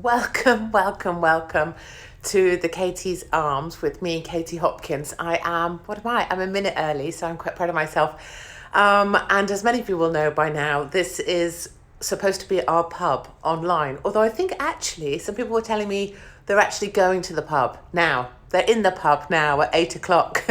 Welcome to the Katie's Arms with me, Katie Hopkins. I'm a minute early, so I'm quite proud of myself. And as many of you will know by now, this is supposed to be our pub online. Although I think actually some people were telling me they're actually going to the pub now. They're in the pub now at 8 o'clock.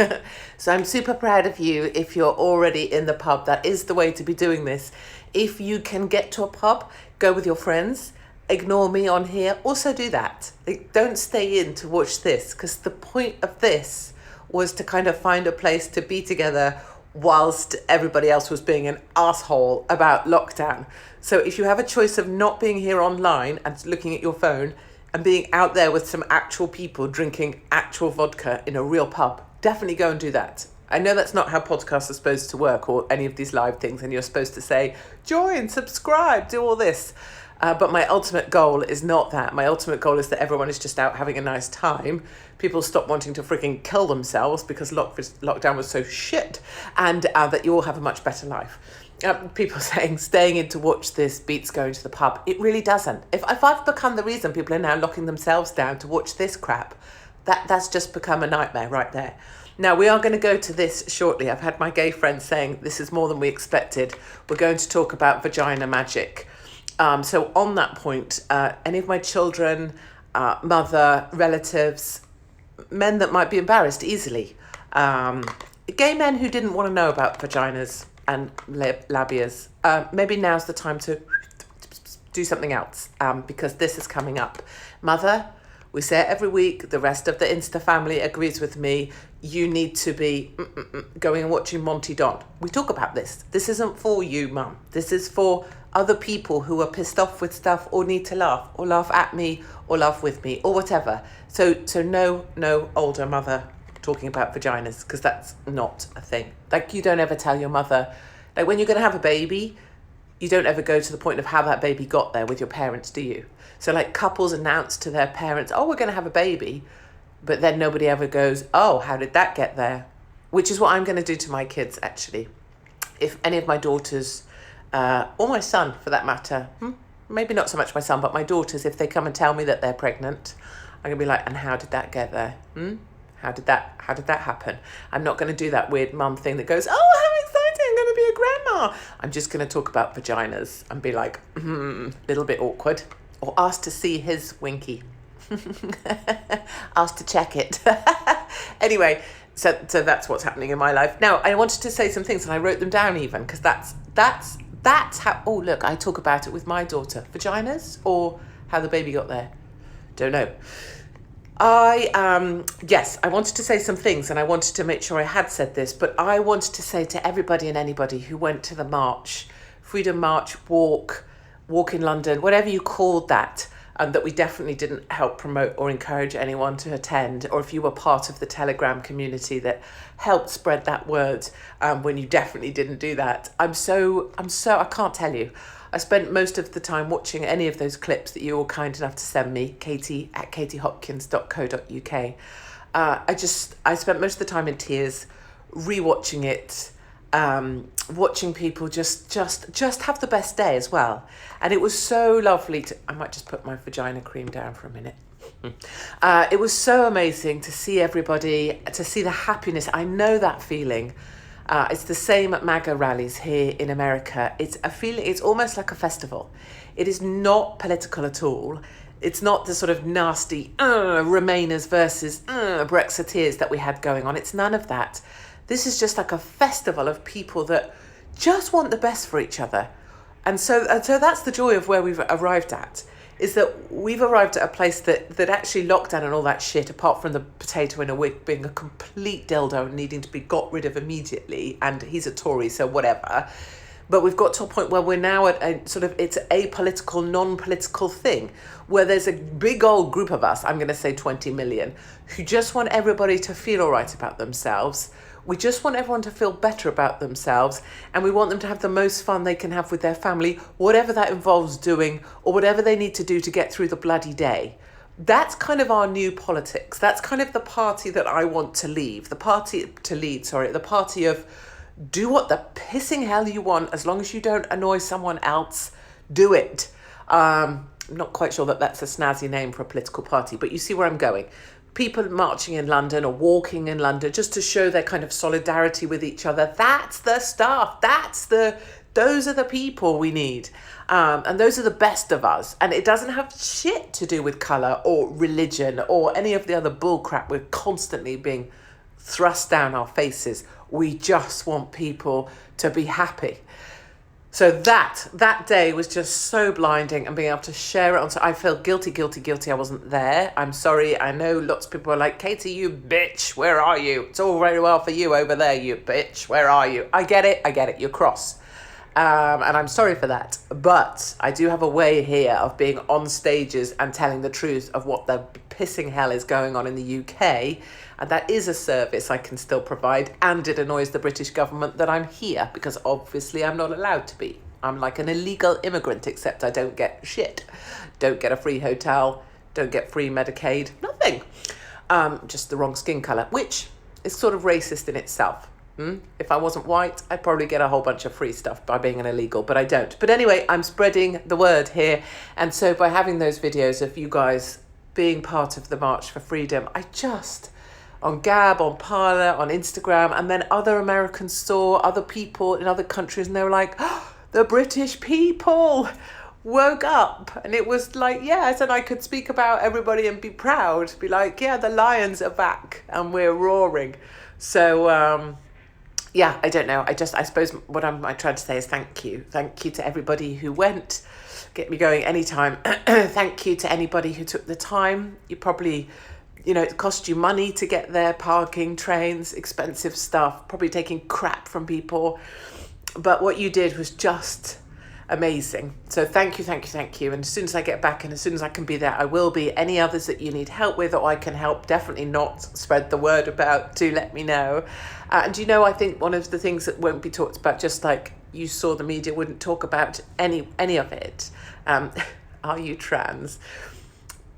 So I'm super proud of you if you're already in the pub. That is the way to be doing this. If you can get to a pub, go with your friends. Ignore me on here. Also do that. Don't stay in to watch this, because the point of this was to kind of find a place to be together whilst everybody else was being an asshole about lockdown. So if you have a choice of not being here online and looking at your phone and being out there with some actual people drinking actual vodka in a real pub, definitely go and do that. I know that's not how podcasts are supposed to work or any of these live things, and you're supposed to say, join, subscribe, do all this. But my ultimate goal is not that. My ultimate goal is that everyone is just out having a nice time. People stop wanting to freaking kill themselves because lockdown was so shit, and that you all have a much better life. People saying staying in to watch this beats going to the pub. It really doesn't. If I've become the reason people are now locking themselves down to watch this crap, that's just become a nightmare right there. Now, we are going to go to this shortly. I've had my gay friends saying this is more than we expected. We're going to talk about Vagina Magic. So on that point, any of my children, mother, relatives, men that might be embarrassed easily, gay men who didn't want to know about vaginas and labias, maybe now's the time to do something else, because this is coming up. Mother, we say it every week, the rest of the Insta family agrees with me, you need to be going and watching Monty Don. We talk about this. This isn't for you, Mum. This is for other people who are pissed off with stuff or need to laugh or laugh at me or laugh with me or whatever. So no older mother talking about vaginas, because that's not a thing. Like, you don't ever tell your mother, like when you're going to have a baby, you don't ever go to the point of how that baby got there with your parents, do you? So like couples announce to their parents, oh, we're going to have a baby, but then nobody ever goes, oh, how did that get there? Which is what I'm going to do to my kids, actually. If any of my daughters, or my son for that matter, maybe not so much my son, but my daughters, if they come and tell me that they're pregnant, I'm going to be like, and how did that get there? How did that happen? I'm not going to do that weird mum thing that goes, oh, how exciting, I'm going to be a grandma. I'm just going to talk about vaginas and be like, little bit awkward. Or ask to see his winky. Ask to check it. Anyway, so that's what's happening in my life. Now, I wanted to say some things, and I wrote them down even, because that's how, oh, look, I talk about it with my daughter. Vaginas or how the baby got there? Don't know. Yes, I wanted to say some things, and I wanted to make sure I had said this, but I wanted to say to everybody and anybody who went to the march, Freedom March, walk in London, whatever you called that, that we definitely didn't help promote or encourage anyone to attend, or if you were part of the Telegram community that helped spread that word, when you definitely didn't do that. I'm so, I can't tell you. I spent most of the time watching any of those clips that you were kind enough to send me, katie@katiehopkins.co.uk. I spent most of the time in tears, rewatching it, watching people just have the best day as well. And it was so lovely I might just put my vagina cream down for a minute. It was so amazing to see everybody, to see the happiness. I know that feeling. It's the same at MAGA rallies here in America. It's a feeling, it's almost like a festival. It is not political at all. It's not the sort of nasty Remainers versus Brexiteers that we had going on. It's none of that. This is just like a festival of people that just want the best for each other. And so that's the joy of where we've arrived at, is that we've arrived at a place that actually lockdown and all that shit, apart from the potato in a wig being a complete dildo and needing to be got rid of immediately, and he's a Tory, so whatever. But we've got to a point where we're now at a sort of, it's a political, non-political thing, where there's a big old group of us, I'm going to say 20 million, who just want everybody to feel all right about themselves. We just want everyone to feel better about themselves, and we want them to have the most fun they can have with their family, whatever that involves doing, or whatever they need to do to get through the bloody day. That's kind of our new politics. That's kind of the party that I want to lead. The party of do what the pissing hell you want, as long as you don't annoy someone else, do it. I'm not quite sure that that's a snazzy name for a political party, but you see where I'm going. People marching in London or walking in London just to show their kind of solidarity with each other. That's the stuff. Those are the people we need. And those are the best of us. And it doesn't have shit to do with colour or religion or any of the other bullcrap we're constantly being thrust down our faces. We just want people to be happy. So that day was just so blinding, and being able to share it on. So I feel guilty. I wasn't there. I'm sorry. I know lots of people are like, Katie, you bitch, where are you? It's all very well for you over there, you bitch. Where are you? I get it. You're cross. And I'm sorry for that. But I do have a way here of being on stages and telling the truth of what the pissing hell is going on in the UK. And that is a service I can still provide. And it annoys the British government that I'm here, because obviously I'm not allowed to be. I'm like an illegal immigrant, except I don't get shit. Don't get a free hotel. Don't get free Medicaid. Nothing. Just the wrong skin colour, which is sort of racist in itself. If I wasn't white, I'd probably get a whole bunch of free stuff by being an illegal, but I don't. But anyway, I'm spreading the word here. And so by having those videos of you guys being part of the March for Freedom, I just, on Gab, on Parler, on Instagram, and then other Americans saw other people in other countries, and they were like, oh, the British people woke up. And it was like, yes, and I could speak about everybody and be proud, be like, yeah, the lions are back and we're roaring. So, yeah, I don't know. I suppose what I tried to say is thank you. Thank you to everybody who went. Get me going anytime. Thank you to anybody who took the time. You probably, it cost you money to get there, parking, trains, expensive stuff, probably taking crap from people. But what you did was just amazing. So thank you. And as soon as I get back and as soon as I can be there, I will be. Any others that you need help with or I can help, definitely not spread the word about, do let me know. And I think one of the things that won't be talked about, just like you saw the media wouldn't talk about any of it, are you trans?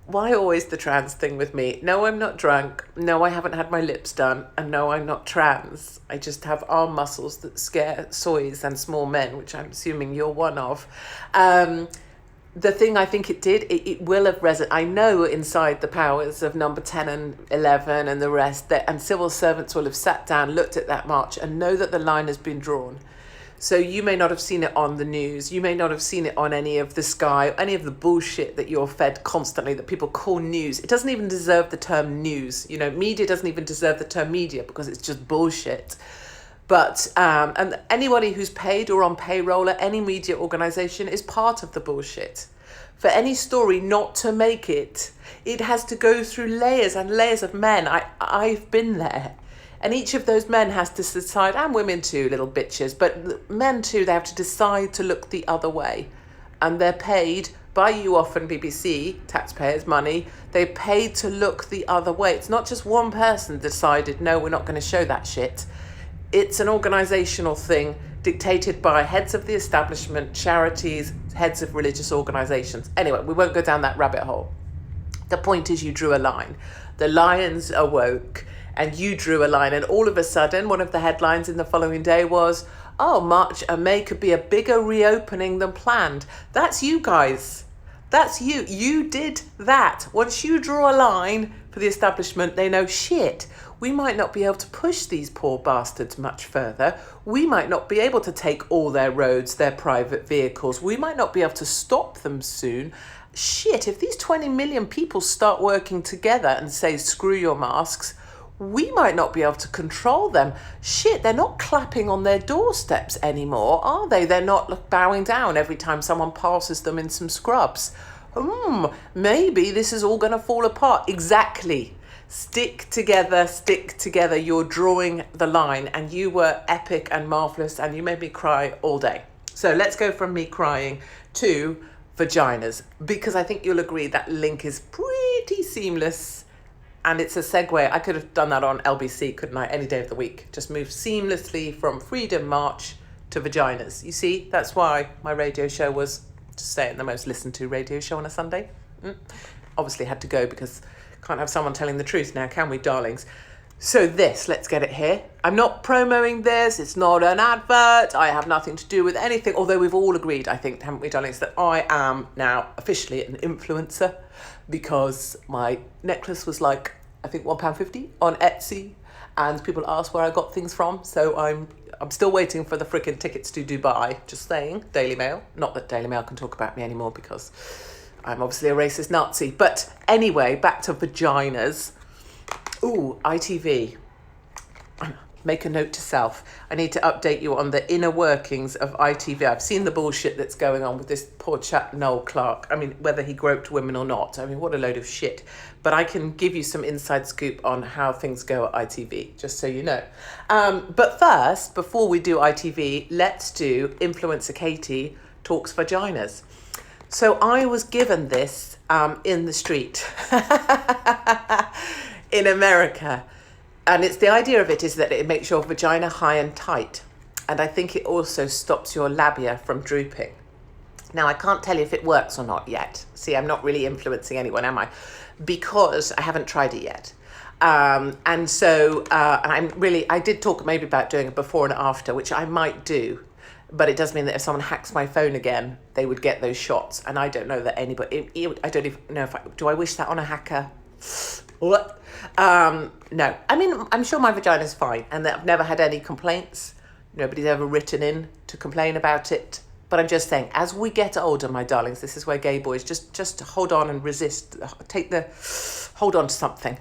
Why always the trans thing with me? No, I'm not drunk. No, I haven't had my lips done. And no, I'm not trans. I just have arm muscles that scare soys and small men, which I'm assuming you're one of. The thing I think it did, it will have resonated. I know inside the powers of number 10 and 11 and the rest, and civil servants will have sat down, looked at that march and know that the line has been drawn. So you may not have seen it on the news. You may not have seen it on any of the Sky, any of the bullshit that you're fed constantly that people call news. It doesn't even deserve the term news. Media doesn't even deserve the term media because it's just bullshit. But, and anybody who's paid or on payroll at any media organisation is part of the bullshit. For any story not to make it, it has to go through layers and layers of men. I've been there. And each of those men has to decide, and women too, little bitches, but men too, they have to decide to look the other way. And they're paid by you often, BBC, taxpayers' money, they're paid to look the other way. It's not just one person decided, no, we're not going to show that shit. It's an organisational thing dictated by heads of the establishment, charities, heads of religious organisations. Anyway, we won't go down that rabbit hole. The point is you drew a line. The lions awoke and you drew a line. And all of a sudden, one of the headlines in the following day was, oh, March and May could be a bigger reopening than planned. That's you guys. That's you. You did that. Once you draw a line for the establishment, they know, shit, we might not be able to push these poor bastards much further. We might not be able to take all their roads, their private vehicles. We might not be able to stop them soon. Shit, if these 20 million people start working together and say, screw your masks, we might not be able to control them. Shit, they're not clapping on their doorsteps anymore, are they? They're not bowing down every time someone passes them in some scrubs. Maybe this is all going to fall apart. Exactly. Stick together. You're drawing the line, and you were epic and marvellous, and you made me cry all day. So let's go from me crying to vaginas, because I think you'll agree that link is pretty seamless. And it's a segue. I could have done that on LBC, couldn't I? Any day of the week. Just move seamlessly from Freedom March to vaginas. You see, that's why my radio show was, to say it, the most listened to radio show on a Sunday. Obviously had to go because can't have someone telling the truth now, can we, darlings? So let's get it here. I'm not promoting this. It's not an advert. I have nothing to do with anything. Although we've all agreed, I think, haven't we, darlings, that I am now officially an influencer because my necklace was like, I think £1.50 on Etsy, and people asked where I got things from. So I'm still waiting for the frickin' tickets to Dubai. Just saying, Daily Mail. Not that Daily Mail can talk about me anymore because I'm obviously a racist Nazi. But anyway, back to vaginas. Ooh, ITV. Make a note to self. I need to update you on the inner workings of ITV. I've seen the bullshit that's going on with this poor chap, Noel Clark. I mean, whether he groped women or not. I mean, what a load of shit. But I can give you some inside scoop on how things go at ITV, just so you know. But first, before we do ITV, let's do Influencer Katie Talks Vaginas. So I was given this in the street in America. And the idea of it is that it makes your vagina high and tight. And I think it also stops your labia from drooping. Now, I can't tell you if it works or not yet. See, I'm not really influencing anyone, am I? Because I haven't tried it yet. And I did talk maybe about doing a before and after, which I might do. But it does mean that if someone hacks my phone again, they would get those shots. And I don't know that anybody, I don't even know do I wish that on a hacker? What? No, I mean, I'm sure my vagina's fine and that I've never had any complaints. Nobody's ever written in to complain about it. But I'm just saying, as we get older, my darlings, this is where gay boys just hold on and resist. Hold on to something.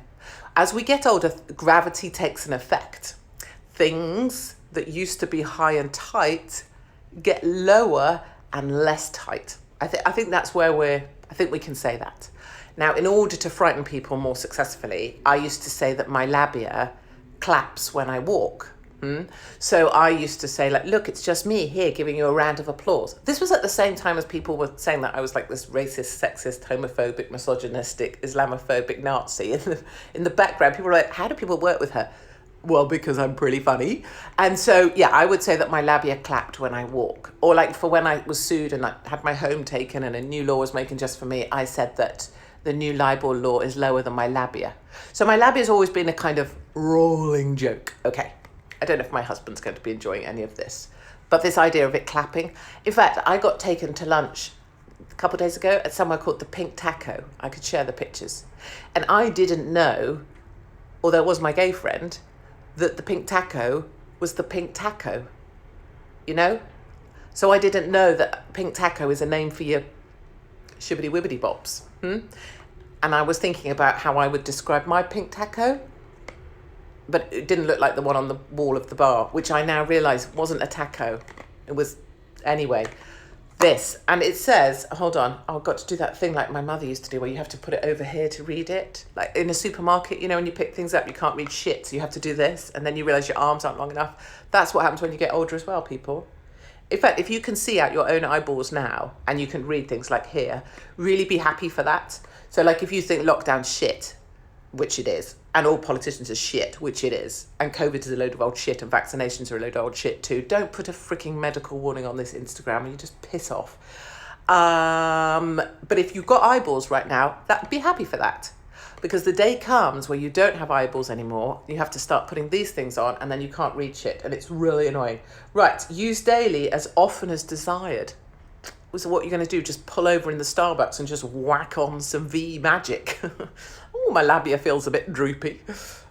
As we get older, gravity takes an effect. Things that used to be high and tight get lower and less tight. I think that's where I think we can say that. Now, in order to frighten people more successfully, I used to say that my labia claps when I walk. So I used to say, like, look, it's just me here giving you a round of applause. This was at the same time as people were saying that I was like this racist, sexist, homophobic, misogynistic, Islamophobic Nazi. In the background, people were like, how do people work with her? Well, because I'm pretty funny. And so, yeah, I would say that my labia clapped when I walk. Or like for when I was sued and I had my home taken and a new law was making just for me, I said that the new libel law is lower than my labia. So my labia has always been a kind of rolling joke. Okay, I don't know if my husband's going to be enjoying any of this, but this idea of it clapping. In fact, I got taken to lunch a couple of days ago at somewhere called the Pink Taco. I could share the pictures. And I didn't know, although it was my gay friend, that the Pink Taco was the Pink Taco, you know? So I didn't know that Pink Taco is a name for your shibbity wibbity bops. And I was thinking about how I would describe my pink taco, but it didn't look like the one on the wall of the bar, which I now realise wasn't a taco. It was, anyway, this. And it says, hold on, I've got to do that thing like my mother used to do where you have to put it over here to read it. Like in a supermarket, you know, when you pick things up, you can't read shit, so you have to do this, and then you realise your arms aren't long enough. That's what happens when you get older as well, people. In fact, if you can see out your own eyeballs now and you can read things like here, really be happy for that. So like if you think lockdown's shit, which it is, and all politicians are shit, which it is, and COVID is a load of old shit and vaccinations are a load of old shit too, don't put a freaking medical warning on this Instagram and you just piss off. But if you've got eyeballs right now, be happy for that. Because the day comes where you don't have eyeballs anymore, you have to start putting these things on and then you can't read shit and it's really annoying. Right, use daily as often as desired. So what you're going to do, just pull over in the Starbucks and just whack on some V Magic. Oh, my labia feels a bit droopy.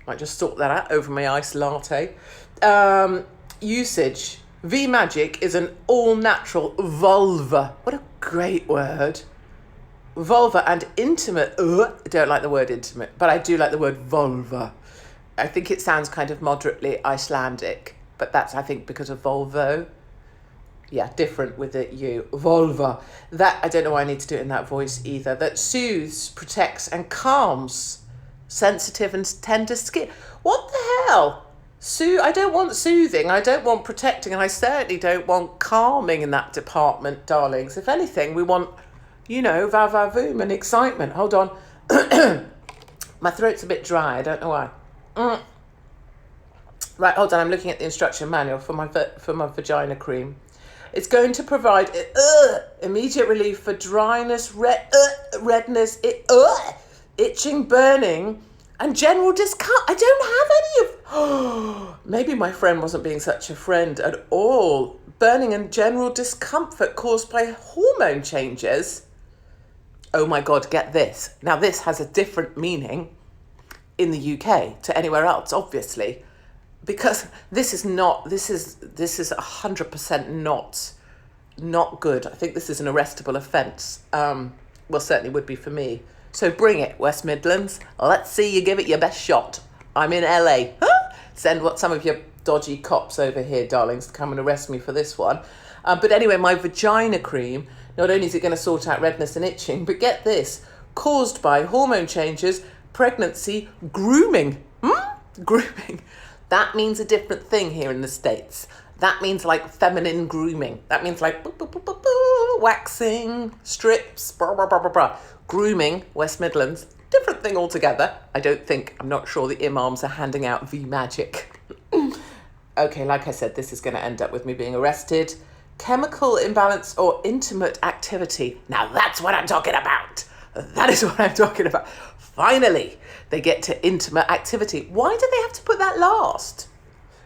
Might just sort that out over my iced latte. Usage. V Magic is an all-natural vulva. What a great word. Vulva and intimate. I don't like the word intimate, but I do like the word vulva. I think it sounds kind of moderately Icelandic, but that's, I think, because of Volvo. Yeah, different with the U. Vulva. That, I don't know why I need to do it in that voice either. That soothes, protects, and calms sensitive and tender skin. What the hell? I don't want soothing, I don't want protecting, and I certainly don't want calming in that department, darlings. If anything, we want, you know, va-va-voom and excitement. Hold on. My throat's a bit dry. I don't know why. Right, hold on. I'm looking at the instruction manual for my vagina cream. It's going to provide immediate relief for dryness, redness, itching, burning, And general discomfort. I don't have any of... Maybe my friend wasn't being such a friend at all. Burning and general discomfort caused by hormone changes. Oh my God, get this. Now this has a different meaning in the UK to anywhere else, obviously. Because this is 100% not good. I think this is an arrestable offence. Well, certainly would be for me. So bring it, West Midlands. Let's see you give it your best shot. I'm in LA. Huh? Send some of your dodgy cops over here, darlings, to come and arrest me for this one. But anyway, my vagina cream, not only is it going to sort out redness and itching, but get this, caused by hormone changes, pregnancy, grooming. Grooming. That means a different thing here in the States. That means like feminine grooming. That means like waxing, strips, blah, blah, blah, blah, blah. Grooming, West Midlands, different thing altogether. I'm not sure the imams are handing out V Magic. Okay, like I said, this is going to end up with me being arrested. Chemical imbalance or intimate activity. Now that's what I'm talking about. That is what I'm talking about. Finally, they get to intimate activity. Why do they have to put that last?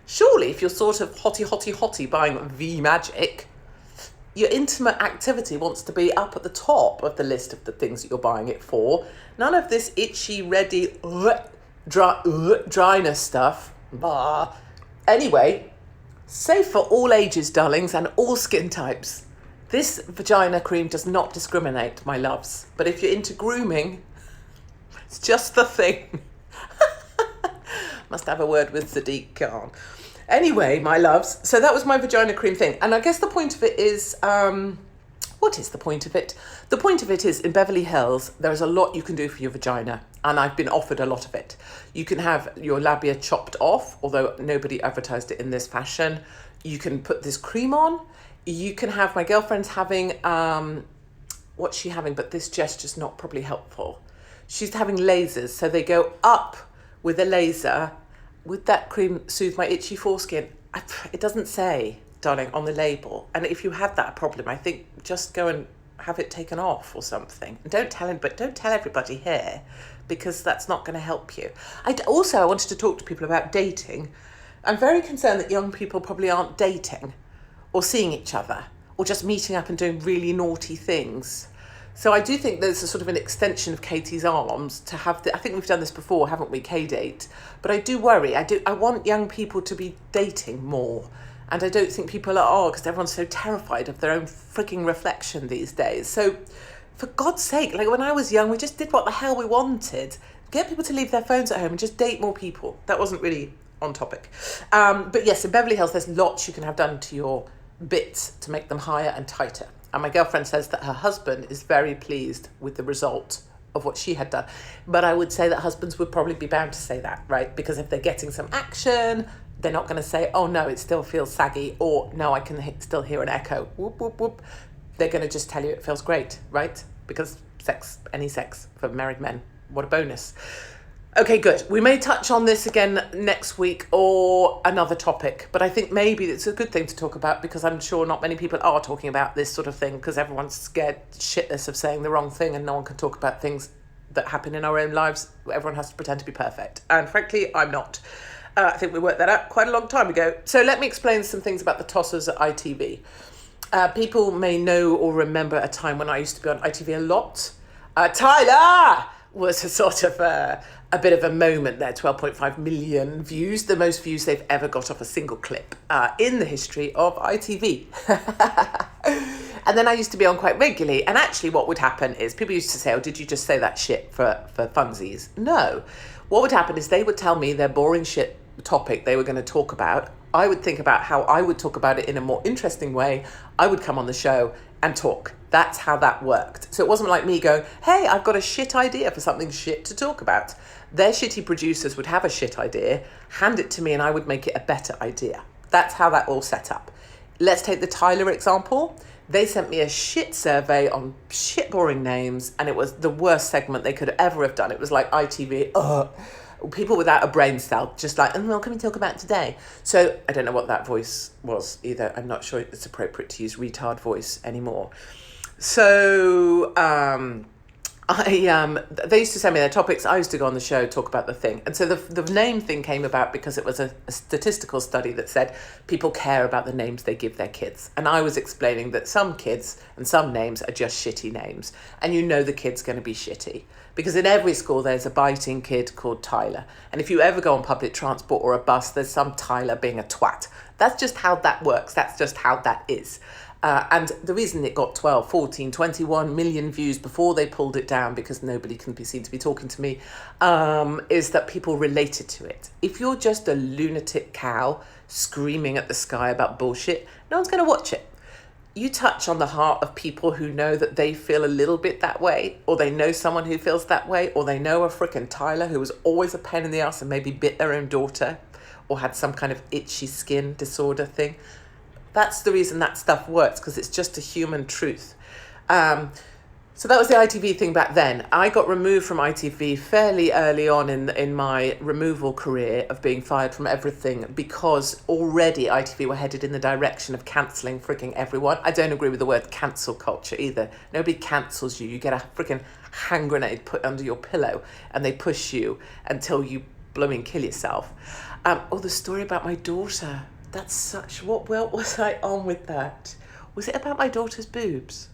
Surely, if you're sort of hotty buying V Magic, your intimate activity wants to be up at the top of the list of the things that you're buying it for. None of this itchy, ready, dryness stuff. Bah. Anyway, safe for all ages, darlings, and all skin types. This vagina cream does not discriminate, my loves. But if you're into grooming, it's just the thing. Must have a word with Sadiq Khan. Anyway, my loves, so that was my vagina cream thing. And I guess the point of it is, what is the point of it? The point of it is, in Beverly Hills, there is a lot you can do for your vagina. And I've been offered a lot of it. You can have your labia chopped off, although nobody advertised it in this fashion. You can put this cream on. You can have, my girlfriend's having, what's she having? But this gesture's not probably helpful. She's having lasers. So they go up with a laser. Would that cream soothe my itchy foreskin? It doesn't say, darling, on the label. And if you have that problem, I think just go and have it taken off or something. And don't tell everybody here, because that's not going to help you. I wanted to talk to people about dating. I'm very concerned that young people probably aren't dating or seeing each other or just meeting up and doing really naughty things. So I do think there's a sort of an extension of Katie's arms to have I think we've done this before, haven't we, K-date? But I do worry. I want young people to be dating more. And I don't think people are, because everyone's so terrified of their own freaking reflection these days. So for God's sake, like when I was young, we just did what the hell we wanted. Get people to leave their phones at home and just date more people. That wasn't really on topic. But yes, in Beverly Hills, there's lots you can have done to your bits to make them higher and tighter. And my girlfriend says that her husband is very pleased with the result of what she had done. But I would say that husbands would probably be bound to say that, right? Because if they're getting some action, they're not going to say, oh no, it still feels saggy, or no, I can still hear an echo. Whoop, whoop, whoop. They're going to just tell you it feels great, right? Because any sex for married men, what a bonus. Okay, good. We may touch on this again next week or another topic, but I think maybe it's a good thing to talk about, because I'm sure not many people are talking about this sort of thing, because everyone's scared shitless of saying the wrong thing, and no one can talk about things that happen in our own lives. Everyone has to pretend to be perfect. And frankly, I'm not. I think we worked that out quite a long time ago. So let me explain some things about the tossers at ITV. People may know or remember a time when I used to be on ITV a lot. Tyler was a sort of a bit of a moment there, 12.5 million views, the most views they've ever got off a single clip in the history of ITV. And then I used to be on quite regularly. And actually what would happen is people used to say, oh, did you just say that shit for funsies? No. What would happen is they would tell me their boring shit topic they were going to talk about. I would think about how I would talk about it in a more interesting way. I would come on the show and talk. That's how that worked. So it wasn't like me going, hey, I've got a shit idea for something shit to talk about. Their shitty producers would have a shit idea, hand it to me, and I would make it a better idea. That's how that all set up. Let's take the Tyler example. They sent me a shit survey on shit boring names, and it was the worst segment they could ever have done. It was like ITV, people without a brain cell, just like, what can we talk about today? So I don't know what that voice was either. I'm not sure it's appropriate to use retard voice anymore. So I they used to send me their topics. I used to go on the show, talk about the thing. And so the name thing came about because it was a statistical study that said people care about the names they give their kids. And I was explaining that some kids and some names are just shitty names. And you know the kid's going to be shitty. Because in every school there's a biting kid called Tyler. And if you ever go on public transport or a bus, there's some Tyler being a twat. That's just how that works. That's just how that is. And the reason it got 12, 14, 21 million views before they pulled it down, because nobody can be seen to be talking to me, is that people related to it. If you're just a lunatic cow screaming at the sky about bullshit, no one's going to watch it. You touch on the heart of people who know that they feel a little bit that way, or they know someone who feels that way, or they know a frickin' Tyler who was always a pain in the ass and maybe bit their own daughter, or had some kind of itchy skin disorder thing. That's the reason that stuff works, because it's just a human truth. So that was the ITV thing back then. I got removed from ITV fairly early on in my removal career of being fired from everything, because already ITV were headed in the direction of cancelling freaking everyone. I don't agree with the word cancel culture either. Nobody cancels you. You get a freaking hand grenade put under your pillow and they push you until you blooming kill yourself. The story about my daughter. That's such... What was I on with that? Was it about my daughter's boobs?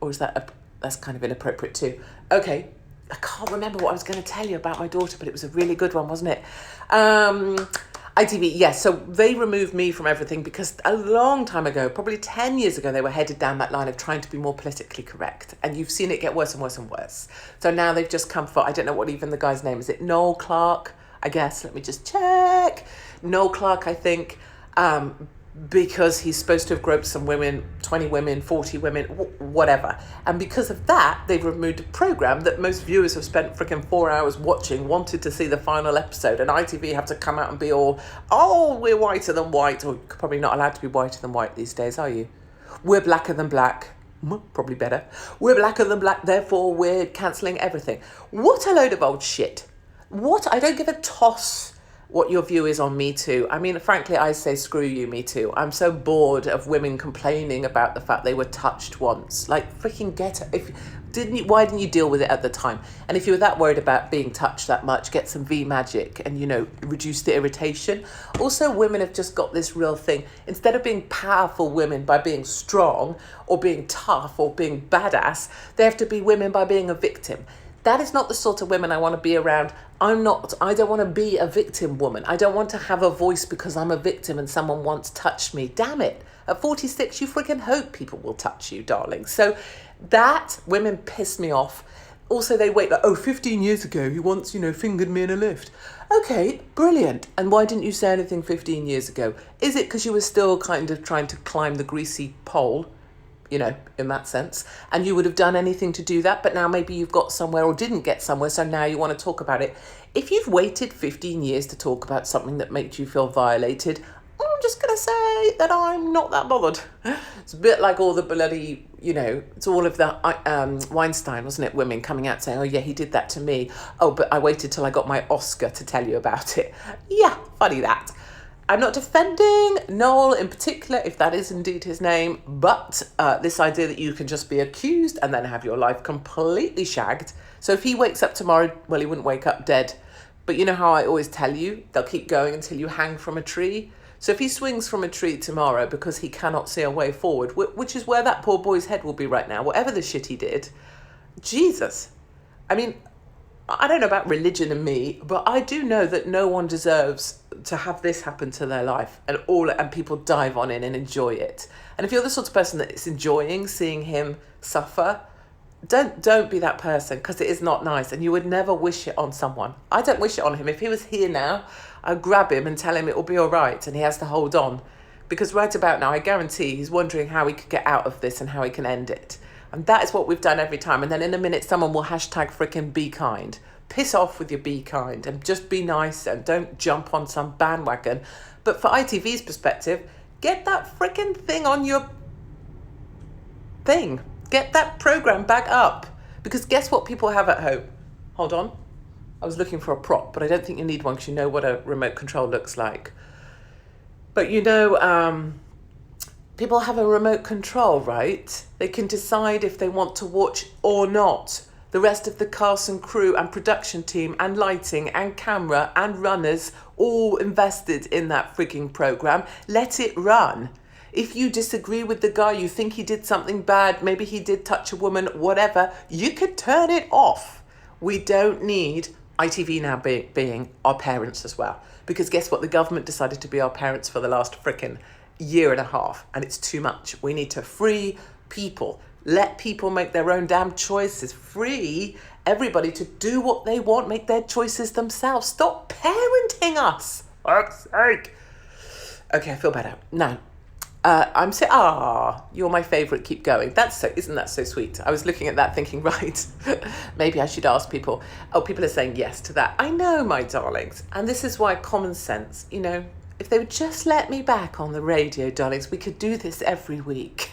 Or is that's kind of inappropriate too? Okay, I can't remember what I was going to tell you about my daughter, but it was a really good one, wasn't it? ITV, yes. So they removed me from everything because a long time ago, probably 10 years ago, they were headed down that line of trying to be more politically correct. And you've seen it get worse and worse and worse. So now they've just come for... I don't know what even the guy's name is. It Noel Clarke, I guess. Let me just check. Noel Clarke, I think, because he's supposed to have groped some women, 20 women, 40 women, whatever. And because of that, they've removed a programme that most viewers have spent freaking 4 hours watching, wanted to see the final episode. And ITV have to come out and be all, oh, we're whiter than white. Or you're probably not allowed to be whiter than white these days, are you? We're blacker than black. Probably better. We're blacker than black, therefore we're cancelling everything. What a load of old shit. I don't give a toss what your view is on Me Too. I mean, frankly, I say screw you, Me Too. I'm so bored of women complaining about the fact they were touched once. Like, freaking get it. Why didn't you deal with it at the time? And if you were that worried about being touched that much, get some V Magic and, reduce the irritation. Also, women have just got this real thing. Instead of being powerful women by being strong or being tough or being badass, they have to be women by being a victim. That is not the sort of women I want to be around. I don't want to be a victim woman. I don't want to have a voice because I'm a victim and someone once touched me. Damn it. At 46, you freaking hope people will touch you, darling. So women piss me off. Also, they wait 15 years ago, he once, fingered me in a lift. Okay, brilliant. And why didn't you say anything 15 years ago? Is it because you were still kind of trying to climb the greasy pole? In that sense, and you would have done anything to do that, but now maybe you've got somewhere or didn't get somewhere, so now you want to talk about it. If you've waited 15 years to talk about something that makes you feel violated, I'm just going to say that I'm not that bothered. It's a bit like all the bloody, it's all of the Weinstein, wasn't it? Women coming out saying, oh yeah, he did that to me. Oh, but I waited till I got my Oscar to tell you about it. Yeah, funny that. I'm not defending Noel in particular, if that is indeed his name, but this idea that you can just be accused and then have your life completely shagged. So if he wakes up tomorrow, well, he wouldn't wake up dead. But you know how I always tell you, they'll keep going until you hang from a tree. So if he swings from a tree tomorrow because he cannot see a way forward, which is where that poor boy's head will be right now, whatever the shit he did, Jesus. I mean, I don't know about religion and me, but I do know that no one deserves to have this happen to their life and people dive on in and enjoy it. And if you're the sort of person that is enjoying seeing him suffer, don't be that person, because it is not nice and you would never wish it on someone. I don't wish it on him. If he was here now, I'd grab him and tell him it will be all right and he has to hold on, because right about now I guarantee he's wondering how he could get out of this and how he can end it. And that is what we've done every time. And then in a minute, someone will hashtag frickin' be kind. Piss off with your be kind and just be nice and don't jump on some bandwagon. But for ITV's perspective, get that frickin' thing on your thing. Get that programme back up. Because guess what people have at home? Hold on. I was looking for a prop, but I don't think you need one because you know what a remote control looks like. But people have a remote control, right? They can decide if they want to watch or not. the rest of the cast and crew and production team and lighting and camera and runners all invested in that frigging program. Let it run. If you disagree with the guy, you think he did something bad, maybe he did touch a woman, whatever, you could turn it off. We don't need ITV now being our parents as well. Because guess what? The government decided to be our parents for the last frickin' year and a half, and it's too much. We need to free people. Let people make their own damn choices. Free everybody to do what they want, make their choices themselves. Stop parenting us. For fuck's sake. Okay, I feel better. Now, you're my favourite, keep going. Isn't that so sweet? I was looking at that thinking, right, maybe I should ask people. Oh, people are saying yes to that. I know, my darlings. And this is why common sense, if they would just let me back on the radio, darlings, we could do this every week.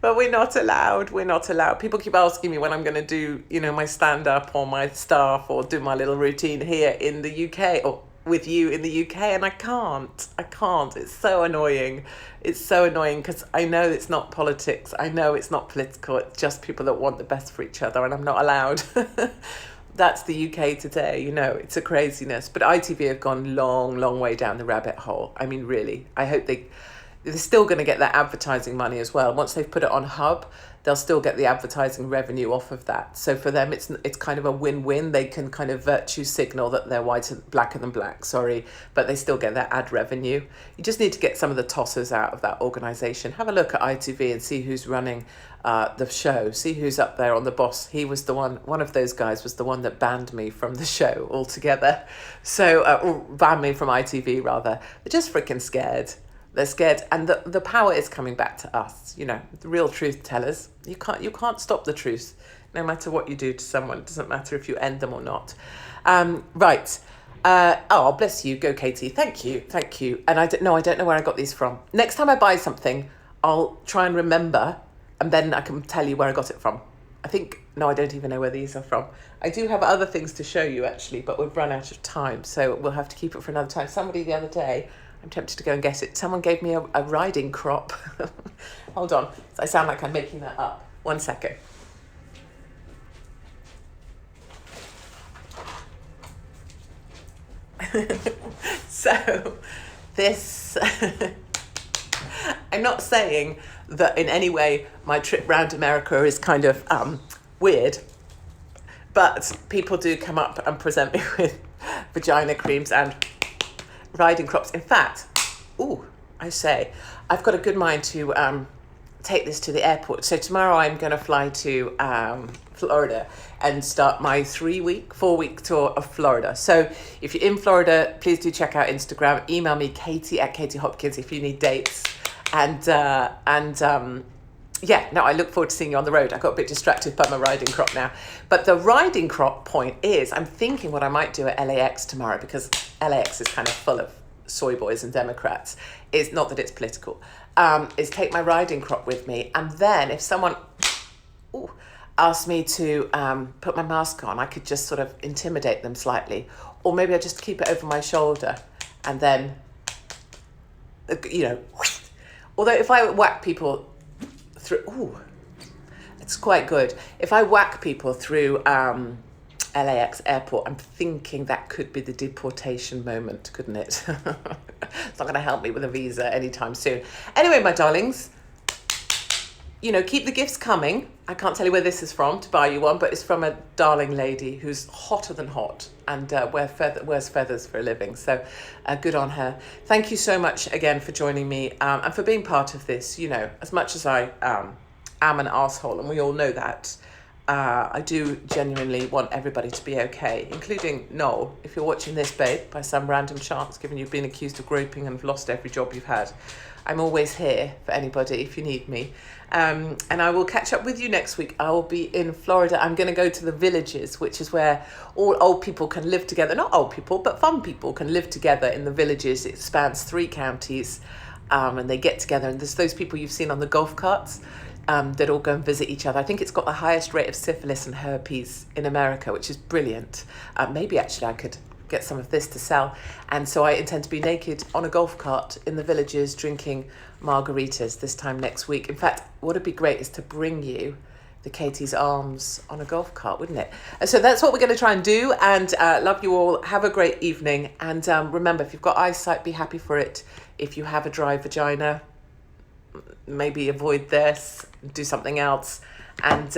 But we're not allowed. People keep asking me when I'm going to do, my stand-up or my staff or do my little routine here in the UK or with you in the UK, and I can't. It's so annoying. Because I know it's not politics. I know it's not political. It's just people that want the best for each other, and I'm not allowed. That's the UK today, it's a craziness. But ITV have gone long way down the rabbit hole. I mean, really, I hope they're still going to get that advertising money as well. Once they've put it on Hub, they'll still get the advertising revenue off of that. So for them, it's kind of a win-win. They can kind of virtue signal that they're blacker than black, but they still get that ad revenue. You just need to get some of the tossers out of that organisation. Have a look at ITV and see who's running the show. See who's up there on the boss. He was the one of those guys was the one that banned me from the show altogether. So, or banned me from ITV rather. They're just freaking scared. They're scared, and the power is coming back to us. The real truth tellers. You can't stop the truth, no matter what you do to someone. It doesn't matter if you end them or not. Right. Bless you. Go, Katie. Thank you. And I don't know where I got these from. Next time I buy something, I'll try and remember, and then I can tell you where I got it from. I don't even know where these are from. I do have other things to show you actually, but we've run out of time, so we'll have to keep it for another time. Somebody the other day, I'm tempted to go and get it. Someone gave me a riding crop. Hold on. I sound like I'm making that up. 1 second. So, this... I'm not saying that in any way my trip round America is kind of weird, but people do come up and present me with vagina creams and riding crops. In fact, I've got a good mind to take this to the airport. So tomorrow I'm going to fly to Florida and start my 4-week tour of Florida. So if you're in Florida, please do check out Instagram. Email me, Katie@KatieHopkins, if you need dates. I look forward to seeing you on the road. I got a bit distracted by my riding crop now. But the riding crop point is, I'm thinking what I might do at LAX tomorrow, because LAX is kind of full of soy boys and Democrats. Is not that it's political. Is take my riding crop with me, and then if someone asked me to put my mask on, I could just sort of intimidate them slightly, or maybe I just keep it over my shoulder, and then although if I whack people through, it's quite good. If I whack people through LAX airport, I'm thinking that could be the deportation moment, couldn't it? It's not going to help me with a visa anytime soon. Anyway, my darlings, keep the gifts coming. I can't tell you where this is from to buy you one, but it's from a darling lady who's hotter than hot and wears feathers for a living. So good on her. Thank you so much again for joining me and for being part of this. As much as I am an asshole, and we all know that, I do genuinely want everybody to be okay, including Noel. If you're watching this, babe, by some random chance, given you've been accused of groping and have lost every job you've had, I'm always here for anybody if you need me. And I will catch up with you next week. I will be in Florida. I'm going to go to the villages, which is where all old people can live together. Not old people, but fun people can live together in the villages. It spans 3 counties, and they get together. And there's those people you've seen on the golf carts that all go and visit each other. I think it's got the highest rate of syphilis and herpes in America, which is brilliant. Maybe actually I could get some of this to sell. And so I intend to be naked on a golf cart in the villages drinking margaritas this time next week. In fact, what would be great is to bring you the Katie's arms on a golf cart, wouldn't it? So that's what we're going to try and do. And love you all. Have a great evening. And remember, if you've got eyesight, be happy for it. If you have a dry vagina, maybe avoid this, do something else, and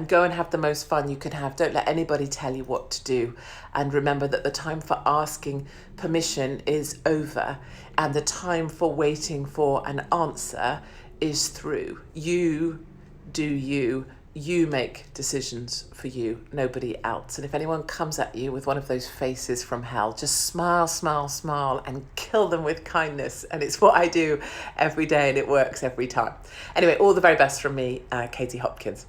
go and have the most fun you can have. Don't let anybody tell you what to do. And remember that the time for asking permission is over, and the time for waiting for an answer is through. You do you. You make decisions for you, nobody else. And if anyone comes at you with one of those faces from hell, just smile, smile, smile, and kill them with kindness. And it's what I do every day, and it works every time. Anyway, all the very best from me, Katie Hopkins.